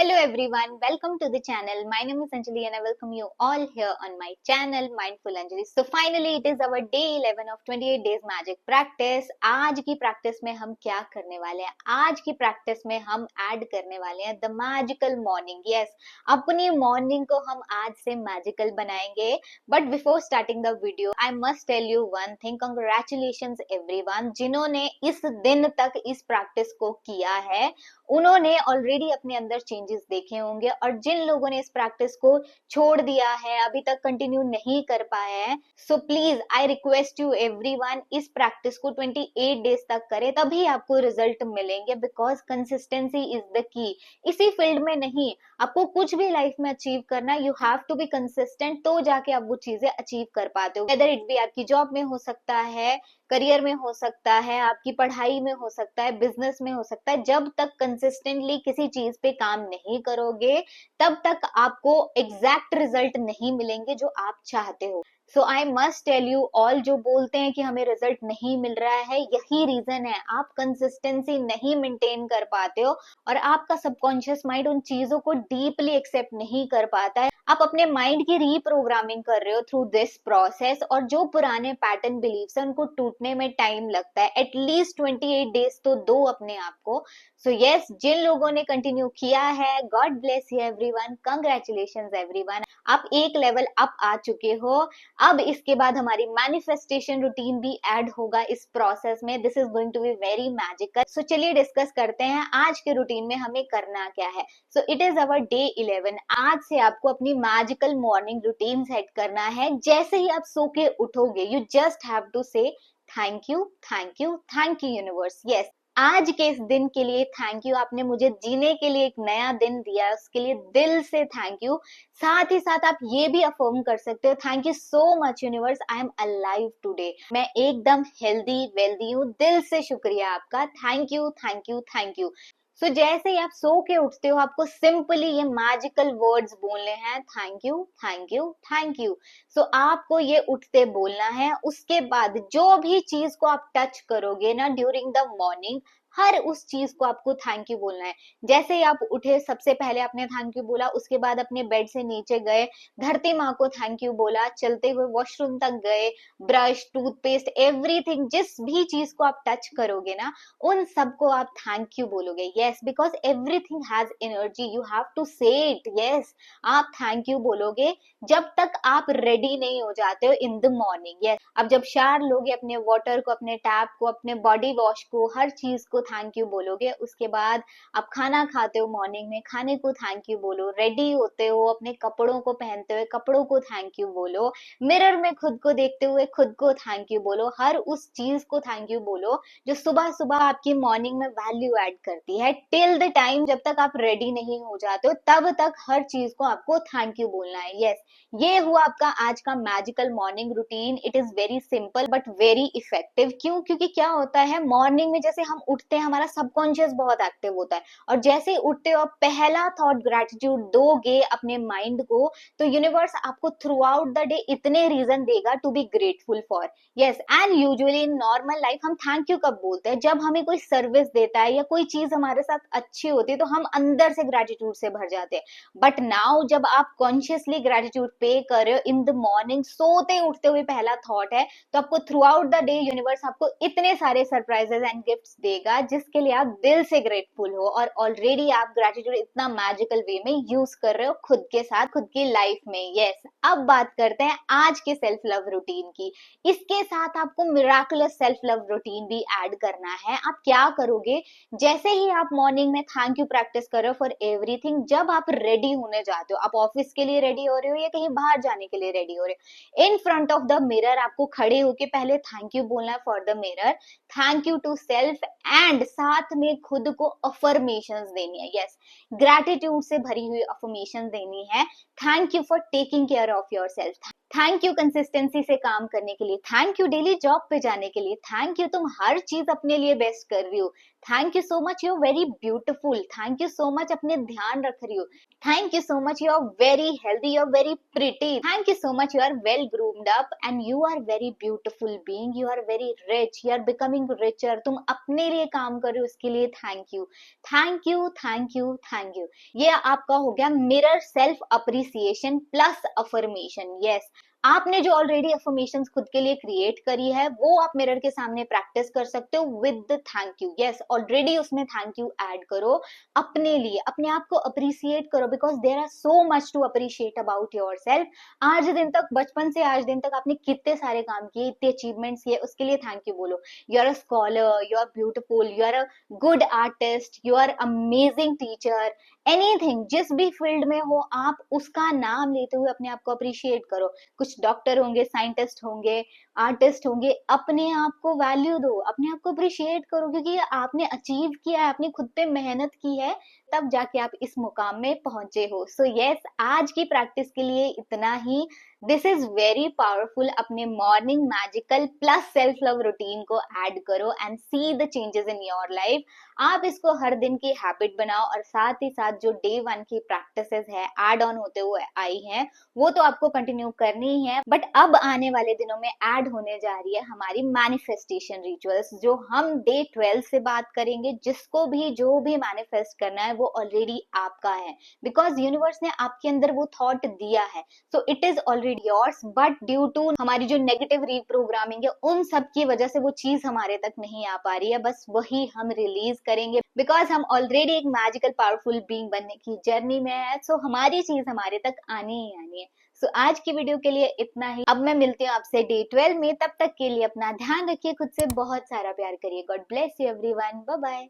Hello everyone, welcome to the channel. My name is Anjali and I welcome you all here on my channel Mindful Anjali. So finally it is our day 11 of 28 days magic practice. आज की practice में हम क्या करने वाले हैं? आज की प्रैक्टिस में हम ऐड करने वाले हैं द मैजिकल मॉर्निंग. यस, अपनी मॉर्निंग को हम आज से मैजिकल बनाएंगे. But before starting the video I must tell you one thing. Congratulations everyone जिन्होंने इस दिन तक इस प्रैक्टिस को किया है. उन्होंने ऑलरेडी अपने अंदर चेंजेस देखे होंगे और जिन लोगों ने इस प्रैक्टिस को छोड़ दिया है, अभी तक कंटिन्यू नहीं कर पाए हैं, so please I request you everyone इस प्रैक्टिस को 28 डेज तक करें, तभी आपको रिजल्ट मिलेंगे. Because consistency is the key. इसी फील्ड में नहीं, आपको कुछ भी लाइफ में अचीव करना, you have to be consistent, तो जाके आप वो चीजें अचीव कर पाते हो. वेदर इट बी आपकी जॉब में हो सकता है, करियर में हो सकता है, आपकी पढ़ाई में हो सकता है, बिजनेस में हो सकता है. जब तक कंसिस्टेंटली किसी चीज पे काम नहीं करोगे, तब तक आपको एग्जैक्ट रिजल्ट नहीं मिलेंगे जो आप चाहते हो. So I must tell you all जो बोलते हैं कि हमें रिजल्ट नहीं मिल रहा है, यही रीजन है. आप कंसिस्टेंसी नहीं मेंटेन कर पाते हो और आपका सबकॉन्शियस माइंड उन चीजों को डीपली एक्सेप्ट नहीं कर पाता है. आप अपने माइंड की रीप्रोग्रामिंग कर रहे हो थ्रू दिस प्रोसेस, और जो पुराने पैटर्न बिलीव्स हैं उनको टूटने में टाइम लगता है. एटलीस्ट 28 डेज तो दो अपने आप को. सो यस, जिन लोगों ने कंटिन्यू किया है, God bless you everyone, congratulations everyone, आप एक लेवल अप आ चुके हो. अब इसके बाद हमारी मैनिफेस्टेशन रूटीन भी ऐड होगा इस प्रोसेस में. This is going to be very magical. So चलिए डिस्कस करते हैं आज के रूटीन में हमें करना क्या है. So it is our day 11. आज से आपको अपनी मैजिकल मॉर्निंग रूटीन सेट करना है. जैसे ही आप सो के उठोगे, यू जस्ट हैव टू से thank you, thank you, thank you universe. Yes, आज के इस दिन के लिए थैंक यू. आपने मुझे जीने के लिए एक नया दिन दिया है, उसके लिए दिल से थैंक यू. साथ ही साथ आप ये भी अफर्म कर सकते हो, thank you so much universe, I am alive today. मैं एकदम हेल्दी वेल्दी हूँ. दिल से शुक्रिया आपका. Thank you, thank you, thank you. So जैसे ही आप सो के उठते हो, आपको सिंपली ये मैजिकल वर्ड्स बोलने हैं, thank you, thank you, thank you. So आपको ये उठते बोलना है. उसके बाद जो भी चीज को आप टच करोगे ना ड्यूरिंग द मॉर्निंग, हर उस चीज को आपको थैंक यू बोलना है. जैसे ही आप उठे, सबसे पहले आपने थैंक यू बोला, उसके बाद अपने बेड से नीचे गए, धरती माँ को थैंक यू बोला, चलते हुए वॉशरूम तक गए, ब्रश, टूथपेस्ट, एवरीथिंग, जिस भी चीज को आप टच करोगे ना, उन सबको आप थैंक यू बोलोगे. Yes, because everything has energy, you have to say it. Yes, आप थैंक यू बोलोगे जब तक आप रेडी नहीं हो जाते हो इन द मॉर्निंग. यस, अब जब शावर लोगे, अपने वाटर को, अपने टैप को, अपने बॉडी वॉश को, हर चीज को थैंक यू बोलोगे. उसके बाद आप खाना खाते हो मॉर्निंग में, खाने को थैंक यू बोलो. रेडी होते हो, अपने कपड़ों को पहनते हुए, कपड़ों को थैंक यू बोलो. मिरर में खुद को देखते हुए खुद को थैंक यू बोलो. हर उस चीज को थैंक यू बोलो जो सुबह सुबह आपकी मॉर्निंग में वैल्यू ऐड करती है. टिल द टाइम जब तक आप रेडी नहीं हो जाते हो, तब तक हर चीज को आपको थैंक यू बोलना है. यस, ये हुआ आपका आज का magical morning routine. It is very simple but very effective. क्यों? क्योंकि क्या होता है, मॉर्निंग में जैसे हम उठते हैं, हमारा सबकॉन्शियस बहुत एक्टिव होता है, और जैसे ही उठते हो आप पहला थॉट ग्रेटिट्यूड दोगे अपने माइंड को, तो यूनिवर्स आपको थ्रू आउट द डे इतने रीजन देगा to be grateful for. Yes, and usually in normal life हम थैंक यू कब बोलते हैं? जब हमें कोई सर्विस देता है या कोई चीज हमारे साथ अच्छी होती है, तो हम अंदर से ग्रेटिट्यूड से भर जाते हैं. बट नाउ जब आप कॉन्शियसली ग्रेटिट्यूड पे कर रहे हो इन द मॉर्निंग, सोते उठते हुए पहला थॉट है, तो आपको throughout the day universe आपको इतने सारे सरप्राइजेस एंड गिफ्ट्स देगा जिसके लिए आप दिल से ग्रेटफुल हो. और ऑलरेडी आप ग्रेटिट्यूड इतना मैजिकल वे में यूज कर रहे हो खुद के साथ, खुद की लाइफ में. यस, अब बात करते हैं आज के सेल्फ लव रूटीन की. इसके साथ आपको मिराकुलस सेल्फ लव रूटीन भी ऐड करना है. आप क्या करोगे, जैसे ही आप मॉर्निंग में थैंक यू प्रैक्टिस करो फॉर एवरीथिंग, जब आप रेडी होने जाते हो, आप ऑफिस के लिए रेडी हो रहे हो या कहीं बाहर जाने के लिए रेडी हो रहे हो, in front of the mirror आपको खड़े होके पहले थैंक यू बोलना है for the mirror. Thank you to self, and साथ में खुद को अफर्मेशंस देनी है. यस, ग्रैटिट्यूड से भरी हुई अफर्मेशन देनी है. Thank you for taking care of your self. Thank you consistency से काम करने के लिए, थैंक यू डेली जॉब पे जाने के लिए, थैंक यू तुम हर चीज अपने लिए बेस्ट कर रही हो, thank you so much you are very beautiful, thank you so much अपने ध्यान रख रही हो, thank you so much you are very healthy, you are very pretty, thank you so much you are well groomed up and you are very beautiful being, you are very rich, you are becoming richer, तुम अपने लिए काम कर रहे हो, उसके लिए thank you, thank you, thank you, thank you. ये आपका हो गया mirror self appreciation plus affirmation. Yes, आपने जो ऑलरेडी अफर्मेशंस खुद के लिए क्रिएट करी है वो आप मिरर के सामने प्रैक्टिस कर सकते हो with thank you. Yes, already उसमें थैंक यू ऐड करो अपने लिए, अपने आप को अप्रिसिएट करो, because there are so much to appreciate about yourself. आज दिन तक, बचपन से आज दिन तक आपने कितने सारे काम किए, इतने अचीवमेंट्स किए, उसके लिए थैंक यू बोलो। You are a scholar, you are beautiful, you are a good artist, you are amazing teacher, anything, जिस भी फील्ड में हो आप उसका नाम लेते हुए अपने आप को अप्रिशिएट करो। कुछ डॉक्टर होंगे, साइंटिस्ट होंगे, आर्टिस्ट होंगे, अपने आप को वैल्यू दो, अपने आप को अप्रिशिएट करो, क्योंकि आपने अचीव किया है, आपने खुद पे मेहनत की है, तब जाके आप इस मुकाम में पहुंचे हो। सो यस, आज की प्रैक्टिस के लिए इतना ही। This is very powerful. अपने morning magical plus self love routine को ऐड करो and see the changes in your life. आप इसको हर दिन की हैबिट बनाओ, और साथ ही साथ जो डे 1 की प्रैक्टिसेस है ऐड ऑन होते हुए आई हैं, वो तो आपको कंटिन्यू करनी ही है, बट अब आने वाले दिनों में ऐड होने जा रही है हमारी मैनिफेस्टेशन रिचुअल्स, जो हम डे 12 से बात करेंगे। जिसको भी जो भी मैनिफेस्ट करना है वो ऑलरेडी आपका है, बिकॉज यूनिवर्स ने आपके अंदर वो थॉट दिया है, so it is already yours. But due to हमारी जो नेगेटिव रीप्रोग्रामिंग है, उन सब की वजह से वो चीज हमारे तक नहीं आ पा रही है, बस वही हम रिलीज करेंगे, बिकॉज हम ऑलरेडी एक मैजिकल पावरफुल बीइंग बनने की जर्नी में है। सो हमारी चीज हमारे तक आनी ही आनी है। सो आज की वीडियो के लिए इतना ही। अब मैं मिलती हूँ आपसे डे 12 में, तब तक के लिए अपना ध्यान रखिए, खुद से बहुत सारा प्यार करिए। God bless you everyone, bye bye.